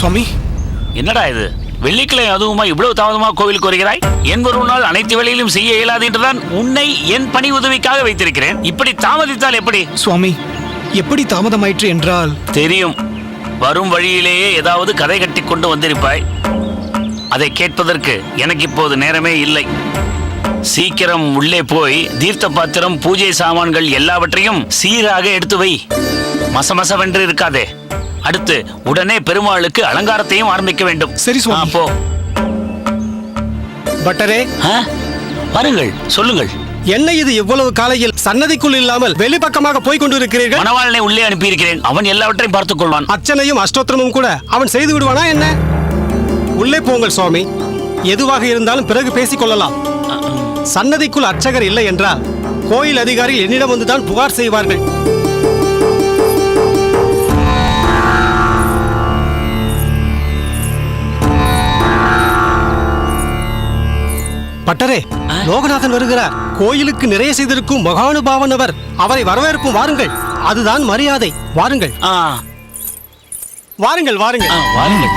சுவாமி, என்னடா இது? வெள்ளிக்கிழமை அதுவுமா இவ்வளவு தாமதமா கோவிலுக்கு வருகிறாய்? என் ஒரு நாள் அனைத்து வேளையிலும் செய்ய இயலாது என்றுதான் உன்னை என் பணி உதவிக்காக வைத்திருக்கிறேன். இப்படி தாமதித்தால் எப்படி? சுவாமி, எப்படி தாமதமாயிற்று என்றால் தெரியும். வரும் வழியிலேயே ஏதாவது கதை கட்டி கொண்டு வந்திருப்பாய். அதை கேட்பதற்கு எனக்கு இப்போது நேரமே இல்லை. சீக்கிரம் உள்ளே போய் தீர்த்த பாத்திரம், பூஜை சாமான்கள் எல்லாவற்றையும் சீராக எடுத்து வை. மசமசவென்று இருக்காதே. அடுத்து உடனே பெருமாளுக்கு அலங்காரத்தையும் ஆரம்பிக்க வேண்டும். சரி சுவாமி. போ. பட்டரே, வாருங்கள், சொல்லுங்கள். என்ன இது இவ்வளவு காலையில் சன்னதிக்குள் இல்லாமல் வெளிப்பக்கமாக போய் கொண்டிருக்கிறீர்கள்? மணவாளனை உள்ளே அனுப்பியிருக்கிறேன். அவன் எல்லாவற்றையும் பார்த்துக் கொள்வான். அர்ச்சனையும் அஷ்டோத்திரமும் கூட அவன் செய்து விடுவானா என்ன? உள்ளே போங்கள் சுவாமி. எதுவாக இருந்தாலும் பிறகு பேசிக் கொள்ளலாம். சன்னதிக்குள் அர்ச்சகர் இல்லை என்றால் கோயில் அதிகாரிகள் என்னிடம் வந்துதான் புகார் செய்வார்கள். பட்டரே, லோகநாதன் வருகிறார். கோயிலுக்கு நிறைய செய்திருக்கும் மகானுபாவன் அவர். அவரை வரவேற்பும். வாருங்கள், அதுதான் மரியாதை. வாருங்கள் வாருங்கள் வாருங்கள். வாருங்கள்.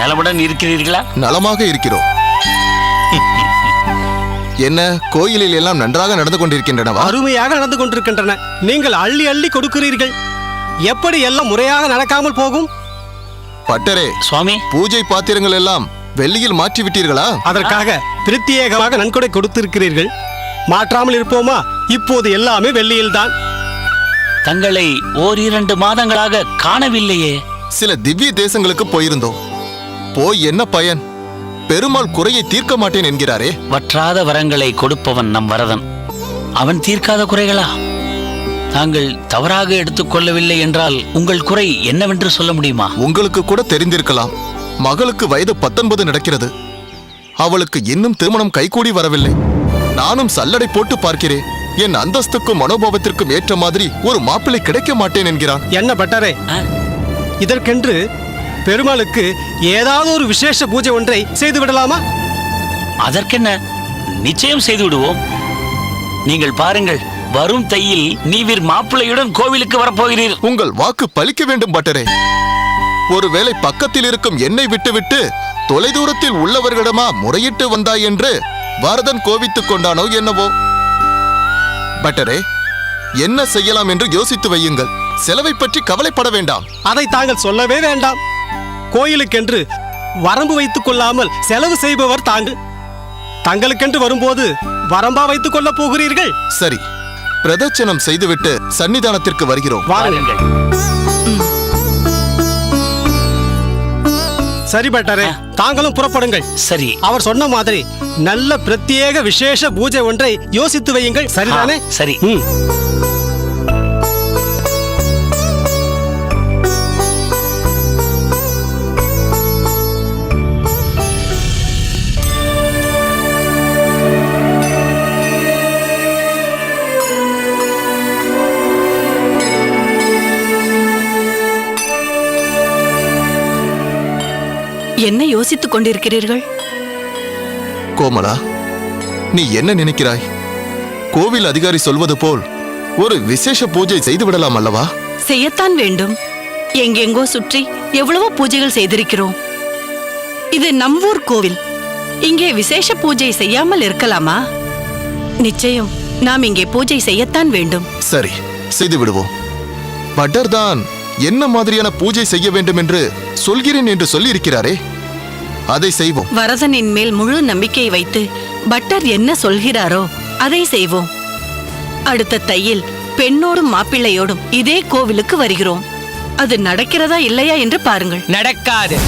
நலமுடன் இருக்கிறீர்களா? நலமாக இருக்கிறோம். என்ன, கோயிலில் எல்லாம் நன்றாக நடந்து கொண்டிருக்கின்றனவா? அருமையாக நடந்து கொண்டிருக்கின்றன. நீங்கள் அள்ளி அள்ளி கொடுக்கிறீர்கள். எப்படி எல்லாம் முறையாக நடக்காமல் போகும்? பட்டரே சுவாமி, பூஜை பாத்திரங்கள் எல்லாம் வெள்ளியில் மாற்றி விட்டீர்களா? அதற்காக பிரத்யேகமாக நன்கொடை கொடுத்திருக்கிறீர்கள். மாற்றாமல் இருப்போமா? இப்போது எல்லாமே வெள்ளியில்தான். தங்களை ஓரிரண்டு மாதங்களாக காணவில்லையே. சில திவ்ய தேசங்களுக்கு போயிருந்தோம். போய் என்ன பயன்? பெருமாள் குறையை தீர்க்க மாட்டேன் என்கிறாரே. வற்றாத வரங்களை கொடுப்பவன் நம் வரதன். அவன் தீர்க்காத குறைகளா? தாங்கள் தவறாக எடுத்துக்கொள்ளவில்லை என்றால் உங்கள் குறை என்னவென்று சொல்ல முடியுமா? உங்களுக்கு கூட தெரிந்திருக்கலாம். மகளுக்கு வயது 19 நடக்கிறது. அவளுக்கு இன்னும் திருமணம் கைகூடி வரவில்லை. நானும் சல்லடை போட்டு பார்க்கிறேன். என் அந்தஸ்துக்கும் மனோபாவத்திற்கும் ஏற்ற மாதிரி ஒரு மாப்பிள்ளை கிடைக்க மாட்டேன் என்கிறான். என்ன பட்டரே, இதற்கென்று பெருமாளுக்கு ஏதாவது ஒரு விசேஷ பூஜை ஒன்றை செய்து விடலாமா? அதற்கென்ன, நிச்சயம் செய்து விடுவோம். நீங்கள் பாருங்கள், வரும் தையில் நீவிர் மாப்பிள்ளையுடன் கோவிலுக்கு வரப்போகிறீர். உங்கள் வாக்கு பலிக்க வேண்டும் பட்டரே. ஒருவேளை பக்கத்தில் இருக்கும் என்னை விட்டுவிட்டு தொலைதூரத்தில் உள்ளவர்களிடமா முறையிட்டு வந்தாய் என்று வரதன் கோவித்துக் கொண்டானோ என்னவோ. பட்டரே, என்ன செய்யலாம் என்று யோசித்து வையுங்கள். செலவை பற்றி கவலைப்பட வேண்டாம். அதை தாங்கள் சொல்லவே வேண்டாம். கோயிலுக்கென்று வரம்பு வைத்துக் கொள்ளாமல் செலவு செய்பவர் தாங்கள். தங்களுக்கென்று வரும்போது வரம்பா வைத்துக் கொள்ள போகிறீர்கள்? சரி, பிரதட்சணம் செய்துவிட்டு சன்னிதானத்திற்கு வருகிறோம். வாருங்கள். சரி பட்டரே, தாங்களும் புறப்படுங்கள். சரி. அவர் சொன்ன மாதிரி நல்ல பிரத்யேக விசேஷ பூஜை ஒன்றை யோசித்து வையுங்கள். சரிதானே? சரி. என்ன யோசித்துக் கொண்டிருக்கிறீர்கள்? கோமலா, நீ என்ன நினைக்கிறாய்? கோவில் அதிகாரி சொல்வது போல் ஒரு விசேஷ பூஜை செய்து விடலாம் அல்லவா? செய்யத்தான் வேண்டும். எங்கெங்கோ சுற்றி எவ்வளவோ பூஜைகள் செய்திருக்கிறோம். இது நம் ஊர் கோவில். இங்கே விசேஷ பூஜை செய்யாமல் இருக்கலாமா? நிச்சயம் நாம் இங்கே பூஜை செய்யத்தான் வேண்டும். சரி, செய்து விடுவோம். பட்டர் தான் என்ன மாதிரியான பூஜை செய்ய வேண்டும் என்று சொல்கிறேன் என்று சொல்லி இருக்கிறாரே, அதை செய்வோம். வரதனின் மேல் முழு நம்பிக்கை வைத்து பட்டர் என்ன சொல்கிறாரோ அதை செய்வோம். அடுத்த தையில் பெண்ணோடும் மாப்பிள்ளையோடும் இதே கோவிலுக்கு வருகிறோம். அது நடக்கிறதா இல்லையா என்று பாருங்கள். நடக்காது.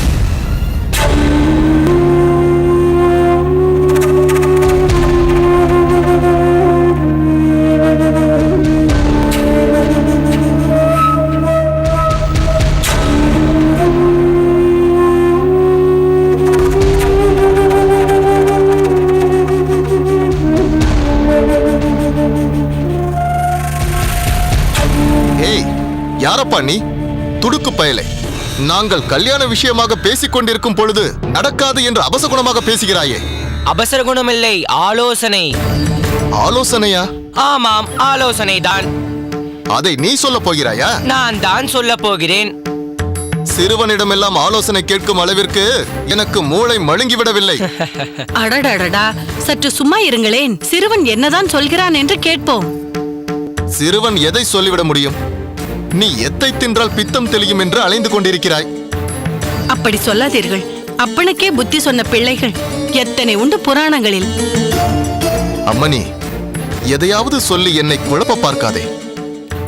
யாரப்பா நீ, துடுக்கு பயலே? நாங்கள் கல்யாண விஷயமாக பேசிக் கொண்டிருக்கும் பொழுது நடக்காது என்று அபசகுணமாக பேசுகிறாயே. அபசர குணமில்லை, ஆலோசனை. ஆலோசனையா? ஆமாம், ஆலோசனை தான். அதை நீ சொல்ல போகிறாயா? நான் தான் சொல்ல போகிறேன். சிறுவனிடமெல்லாம் ஆலோசனை கேட்கும் அளவிற்கு எனக்கு மூளை மழுங்கிவிடவில்லை. அடடடடா, சற்று சும்மா இருங்களேன். சிறுவன் என்னதான் சொல்கிறான் என்று கேட்போம். சிறுவன் எதை சொல்லிவிட முடியும்? நீ எத்தை தின்றால் பித்தம் தெளியும் என்று அலைந்து கொண்டிருக்கிறாய். அப்படி சொல்லாதீர்கள். அப்பனுக்கே புத்தி சொன்ன பிள்ளைகள் எத்தனை உண்டு புராணங்களில். அம்மணி, எதையாவது சொல்லி என்னை குழப்ப பார்க்காதே.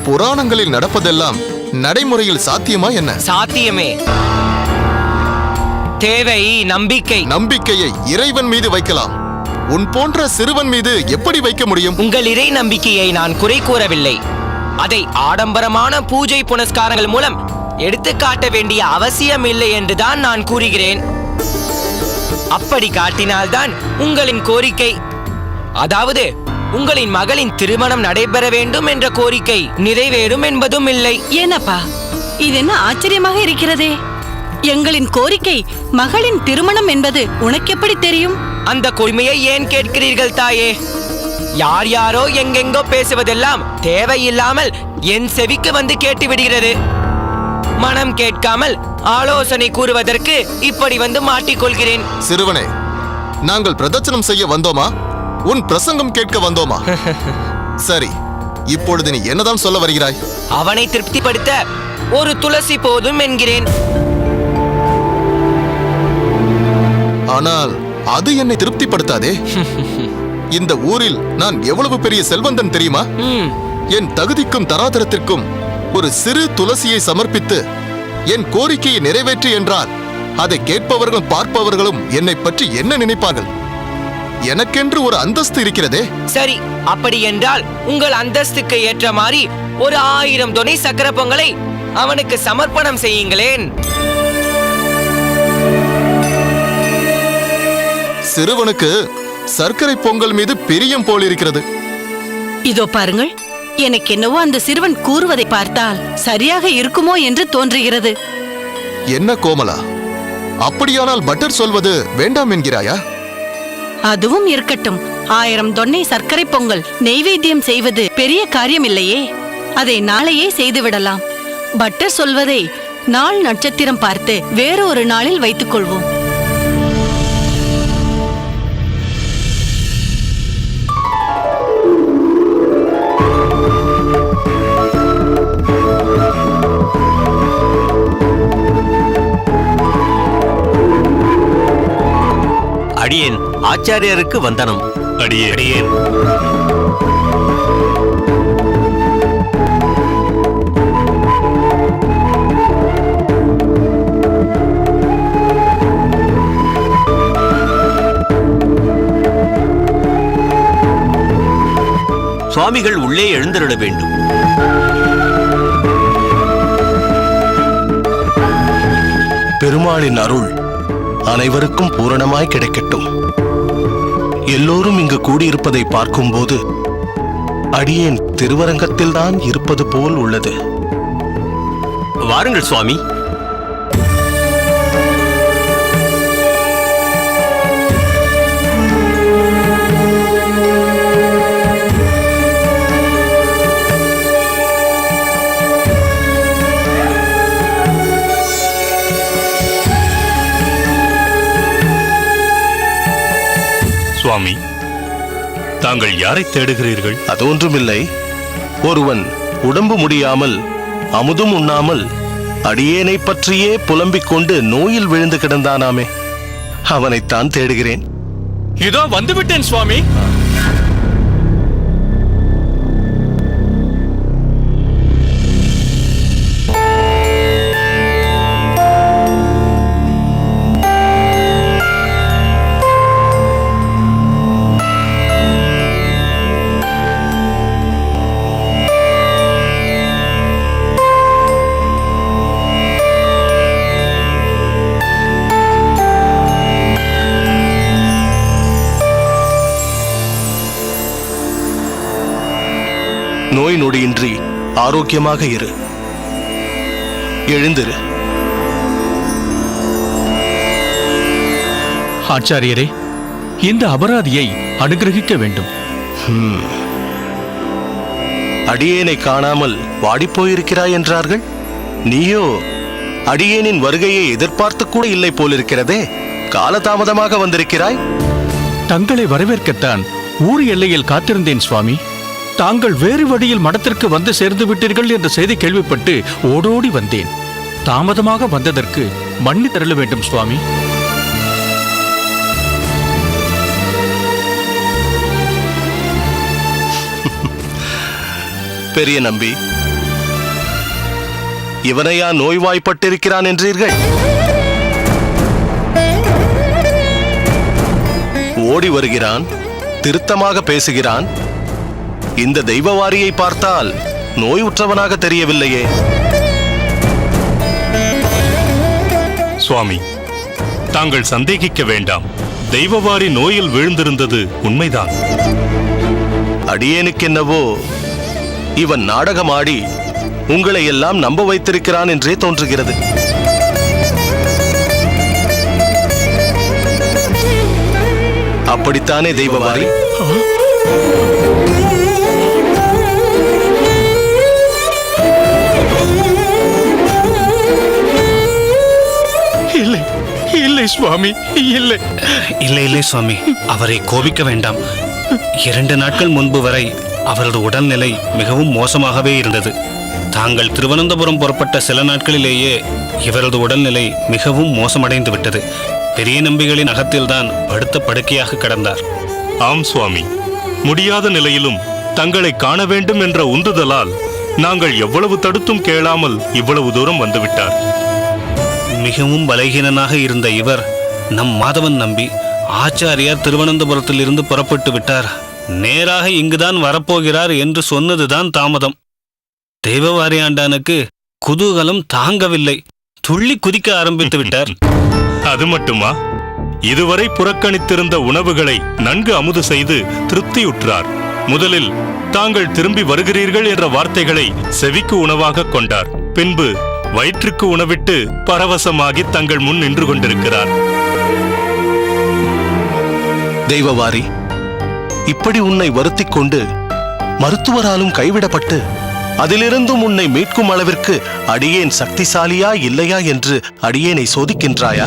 புராணங்களில் நடப்பதெல்லாம் நடைமுறையில் சாத்தியமா என்ன? சாத்தியமே. தேவை நம்பிக்கை. நம்பிக்கையை இறைவன் மீது வைக்கலாம். உன் போன்ற சிறுவன் மீது எப்படி வைக்க முடியும்? உங்கள் இறை நம்பிக்கையை நான் குறை கூறவில்லை. அதை ஆடம்பரமான பூஜை புனஸ்காரங்கள் மூலம் எடுத்து காட்ட வேண்டிய அவசியம் இல்லை என்றுதான் நான் கூறுகிறேன். அப்படி காட்டினால்தான் உங்களின் கோரிக்கை, அதாவது உங்களின் மகளின் திருமணம் நடைபெற வேண்டும் என்ற கோரிக்கை நிறைவேறும் என்பதும் இல்லை. ஏனப்பா, இது என்ன ஆச்சரியமாக இருக்கிறதே? எங்களின் கோரிக்கை மகளின் திருமணம் என்பது உனக்கு எப்படி தெரியும்? அந்த கொடுமையை ஏன் கேட்கிறீர்கள் தாயே? யார் யாரோ எங்கெங்கோ பேசுவதெல்லாம் தேவையில்லாமல் என் செவிக்கு வந்து கேட்டு விடுகிறது. மனம் கேட்காமல் ஆலோசனை கூறுவதற்கு இப்படி வந்து மாட்டிக்கொள்கிறேன். சிறுவனே, நாங்கள் பிரதட்சணம் செய்ய வந்தோமா, உன் பிரசங்கம் கேட்க வந்தோமா? சரி, இப்பொழுது நீ என்னதான் சொல்ல வருகிறாய்? அவனை திருப்திப்படுத்த ஒரு துளசி போதும் என்கிறேன். ஆனால் அது என்னை திருப்திப்படுத்தாதே. இந்த ஊரில் நான் எவ்வளவு பெரிய செல்வந்தன் தெரியுமா? என் தகுதிக்கும் தராதரத்திற்கும் ஒரு சிறு துளசியை சமர்ப்பித்து என் கோரிக்கையை நிறைவேற்றி என்றால் அதை கேட்பவர்களும் பார்ப்பவர்களும் என்னை பற்றி என்ன நினைப்பார்கள்? எனக்கென்று ஒரு அந்தஸ்து இருக்கிறதே. சரி, அப்படி என்றால் உங்கள் அந்தஸ்துக்கு ஏற்ற மாதிரி ஒரு 1000 தொனை சக்கர பொங்கலை அவனுக்கு சமர்ப்பணம் செய்யுங்களேன். சிறுவனுக்கு சர்க்கரை பொங்கல் மீது பிரியம் போல் இருக்கிறது. இதோ பாருங்கள், எனக்கு என்னவோ அந்த சிறுவன் கூறுவதை பார்த்தால் சரியாக இருக்குமோ என்று தோன்றுகிறது. என்ன கோமலா, அப்படியானால் பட்டர் சொல்வது வேண்டாம் என்கிறாயா? அதுவும் இருக்கட்டும். 1000 தொன்னை சர்க்கரை பொங்கல் நெய்வேத்தியம் செய்வது பெரிய காரியம் இல்லையே. அதை நாளையே செய்துவிடலாம். பட்டர் சொல்வதை நாள் நட்சத்திரம் பார்த்து வேறு ஒரு நாளில் வைத்துக் கொள்வோம். அடியேன் ஆச்சாரியருக்கு வந்தனம். அடியேன் சுவாமிகள் உள்ளே எழுந்தருள வேண்டும். பெருமாளின் அருள் அனைவருக்கும் பூரணமாய் கிடைக்கட்டும். எல்லோரும் இங்கு கூடியிருப்பதை பார்க்கும்போது அடியேன் திருவரங்கத்தில்தான் இருப்பது போல் உள்ளது. வாருங்கள் சுவாமி. சுவாமி, தாங்கள் யாரை தேடுகிறீர்கள்? அது ஒன்றுமில்லை. ஒருவன் உடம்பு முடியாமல் அமுதும் உண்ணாமல் அடியேனை பற்றியே புலம்பிக் கொண்டு நோயில் விழுந்து கிடந்தானாமே, அவனைத்தான் தேடுகிறேன். இதோ வந்துவிட்டேன் சுவாமி. நோய் நொடியின்றி ஆரோக்கியமாக இரு. எழுந்திரு. ஆச்சாரியரே, இந்த அபராதியை அனுகிரகிக்க வேண்டும். அடியேனை காணாமல் வாடிப்போயிருக்கிறாய் என்றார்கள். நீயோ அடியேனின் வருகையை எதிர்பார்த்து கூட இல்லை போலிருக்கிறதே. காலதாமதமாக வந்திருக்கிறாய். தங்களை வரவேற்கத்தான் ஊர் எல்லையில் காத்திருந்தேன் சுவாமி. தாங்கள் வேறு வழியில் மடத்திற்கு வந்து சேர்ந்து விட்டீர்கள் என்ற செய்தி கேள்விப்பட்டு ஓடோடி வந்தேன். தாமதமாக வந்ததற்கு மன்னி தரல வேண்டும் சுவாமி. பெரிய நம்பி, இவனையா நோய்வாய்ப்பட்டிருக்கிறான் என்றீர்கள்? ஓடி வருகிறான், திருத்தமாக பேசுகிறான். இந்த தெய்வவாரியை பார்த்தால் நோய் உற்றவனாக தெரியவில்லையே. சுவாமி, தாங்கள் சந்தேகிக்க வேண்டாம். தெய்வவாரி நோயில் வீழ்ந்திருந்தது உண்மைதான். அடியேனுக்கென்னவோ இவன் நாடகமாடி உங்களை எல்லாம் நம்ப வைத்திருக்கிறான் என்றே தோன்றுகிறது. அப்படித்தானே தெய்வவாரி? இல்லை இல்லை சுவாமி, இல்லை. இல்லை சுவாமி, அவரை கோபிக்க வேண்டாம். 2 நாட்கள் முன்பு வரை அவரது உடல்நிலை மிகவும் மோசமாகவே இருந்தது. தாங்கள் திருவனந்தபுரம் புறப்பட்ட சில நாட்களிலேயே இவரது உடல்நிலை மிகவும் மோசமடைந்து விட்டது. பெரிய நம்பிகளின் அகத்தில்தான் படுத்த படுக்கையாக கிடந்தார். ஆம் சுவாமி, முடியாத நிலையிலும் தங்களை காண வேண்டும் என்ற உந்துதலால் நாங்கள் எவ்வளவு தடுத்தும் கேளாமல் இவ்வளவு தூரம் வந்துவிட்டார். மிகவும் பலகீனனாக இருந்த இவர் நம் மாதவன் நம்பி ஆச்சாரியார் திருவனந்தபுரத்தில் இருந்து புறப்பட்டு விட்டார், நேராக இங்குதான் வரப்போகிறார் என்று சொன்னதுதான் தாமதம். தெய்வவாரியாண்டானுக்கு குதூகலம் தாங்கவில்லை, துள்ளி குதிக்க ஆரம்பித்து விட்டார். அது மட்டுமா, இதுவரை புறக்கணித்திருந்த உணவுகளை நன்கு அமுது செய்து திருப்தியுற்றார். முதலில் தாங்கள் திரும்பி வருகிறீர்கள் என்ற வார்த்தைகளை செவிக்கு உணவாக கொண்டார். பின்பு வயிற்றுக்கு உணவிட்டு பரவசமாகி தங்கள் முன் நின்று கொண்டிருக்கிறார். தெய்வவாரி, இப்படி உன்னை வருத்திக் கொண்டு மருத்துவராலும் கைவிடப்பட்டு அதிலிருந்தும் உன்னை மீட்கும் அளவிற்கு அடியேன் சக்திசாலியா இல்லையா என்று அடியேனை சோதிக்கின்றாயா?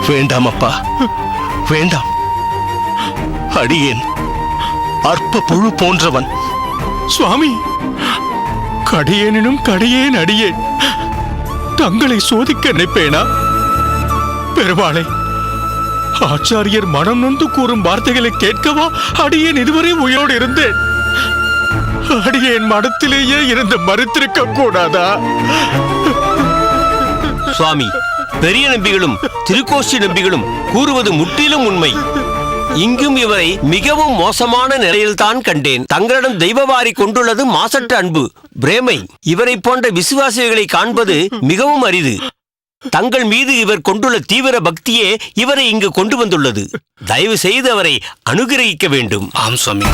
வேண்டாம் அப்பா, வேண்டாம். அடியேன் அற்ப புழு போன்றவன். சுவாமி, கடியேனும் கடியேன் அடியேன். தங்களை சோதிக்க நினைப்பேனா? பெருமாளே, ஆச்சாரியர் மனம் நொந்து கூறும் வார்த்தைகளை கேட்கவா அடியேன் இதுவரை உயிரோடு இருந்தேன்? அடியேன் மடத்திலேயே இருந்து மறுத்திருக்க கூடாதா? சுவாமி, பெரிய நம்பிகளும் திருக்கோஷ்டி நம்பிகளும் கூறுவது முற்றிலும் உண்மை. இங்கும் இவரை மிகவும் மோசமான நிலையில்தான் கண்டேன். தங்களிடம் தெய்வவாரி கொண்டுள்ளது மாசற்ற அன்பு, பிரேமை. இவரை போன்ற விசுவாசிகளை காண்பது மிகவும் அரிது. தங்கள் மீது இவர் கொண்டுள்ள தீவிர பக்தியே இவரை இங்கு கொண்டு வந்துள்ளது. தயவு செய்து அவரை அனுகிரகிக்க வேண்டும். ஆம் சுவாமி.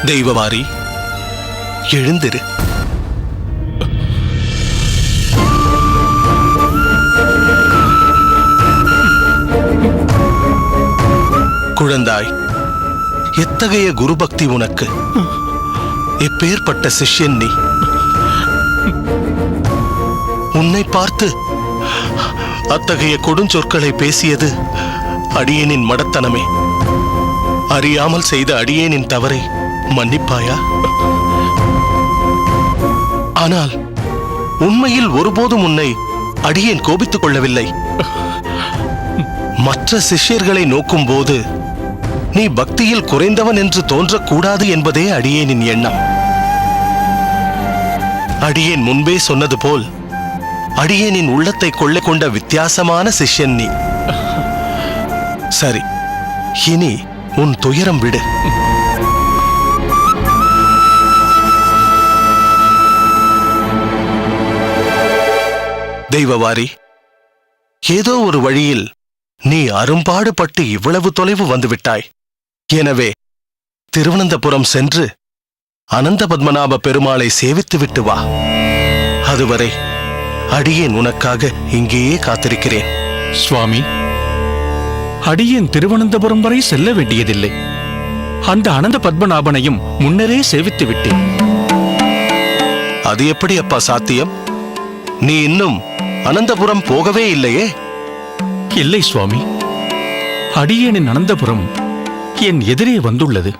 தெய்வவாரி, எழுந்திரு. குழந்தாய், எத்தகைய குருபக்தி உனக்கு! எப்பேற்பட்ட சிஷ்யன் நீ! உன்னை பார்த்து அத்தகைய கொடுஞ்சொற்களை பேசியது அடியேனின் மடத்தனமே. அறியாமல் செய்த அடியேனின் தவறை மன்னிப்பாயா? ஆனால் உண்மையில் ஒருபோதும் உன்னை அடியேன் கோபித்துக் கொள்ளவில்லை. மற்ற சிஷ்யர்களை நோக்கும் போது நீ பக்தியில் குறைந்தவன் என்று தோன்றக்கூடாது என்பதே அடியேனின் எண்ணம். அடியேன் முன்பே சொன்னது போல் அடியேனின் உள்ளத்தை கொள்ளை கொண்ட வித்தியாசமான சிஷ்யன் நீ. சரி, இனி உன் துயரம் விடு. தெய்வவாரி, ஏதோ ஒரு வழியில் நீ அரும்பாடுபட்டு இவ்வளவு தொலைவு வந்துவிட்டாய். எனவே திருவனந்தபுரம் சென்று அனந்த பத்மநாப பெருமாளை சேவித்துவிட்டு வா. அதுவரை அடியேன் உனக்காக இங்கேயே காத்திருக்கிறேன். சுவாமி, அடியேன் திருவனந்தபுரம் வரை செல்ல வேண்டியதில்லை. அந்த அனந்த பத்மநாபனையும் முன்னரே சேவித்து விட்டேன். அது எப்படி அப்பா சாத்தியம்? நீ இன்னும் அனந்தபுரம் போகவே இல்லையே? இல்லை சுவாமி, அடியேனின் அனந்தபுரம் என் எதிரே வந்துள்ளது.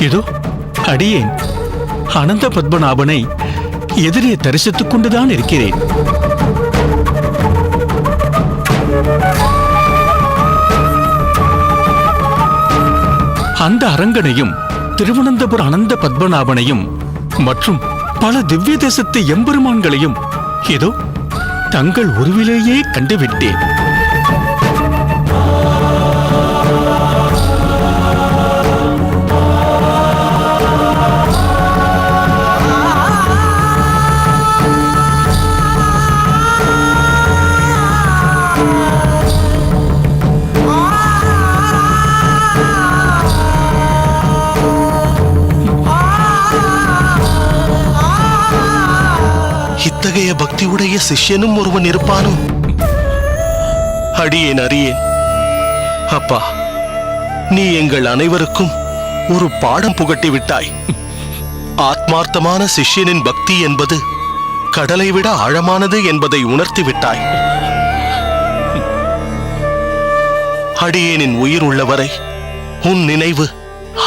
இதோ அடியேன் அனந்த பத்மநாபனை எதிரே தரிசித்துக் கொண்டுதான் இருக்கிறேன். அந்த அரங்கனையும் திருவனந்தபுர அனந்த பத்மநாபனையும் மற்றும் பல திவ்ய தேசத்து எம்பெருமான்களையும் இதோ தங்கள் உருவிலேயே கண்டுவிட்டேன். இத்தகைய பக்தியுடைய சிஷ்யனும் ஒருவன் இருப்பானோ? அடியேன் அறியேன். அப்பா, நீ எங்கள் அனைவருக்கும் ஒரு பாடம் புகட்டி விட்டாய். ஆத்மார்த்தமான சிஷ்யனின் பக்தி என்பது கடலை விட ஆழமானது என்பதை உணர்த்தி விட்டாய். அடியேனின் உயிர் உள்ளவரை உன் நினைவு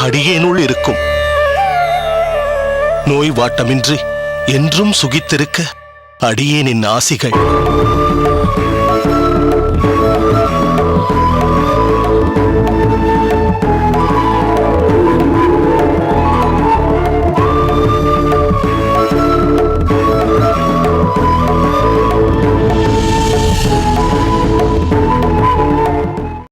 அடியேனுள் இருக்கும். நோய் வாட்டமின்றி என்றும் சுகித்திருக்க அடியேனின் ஆசிகள்.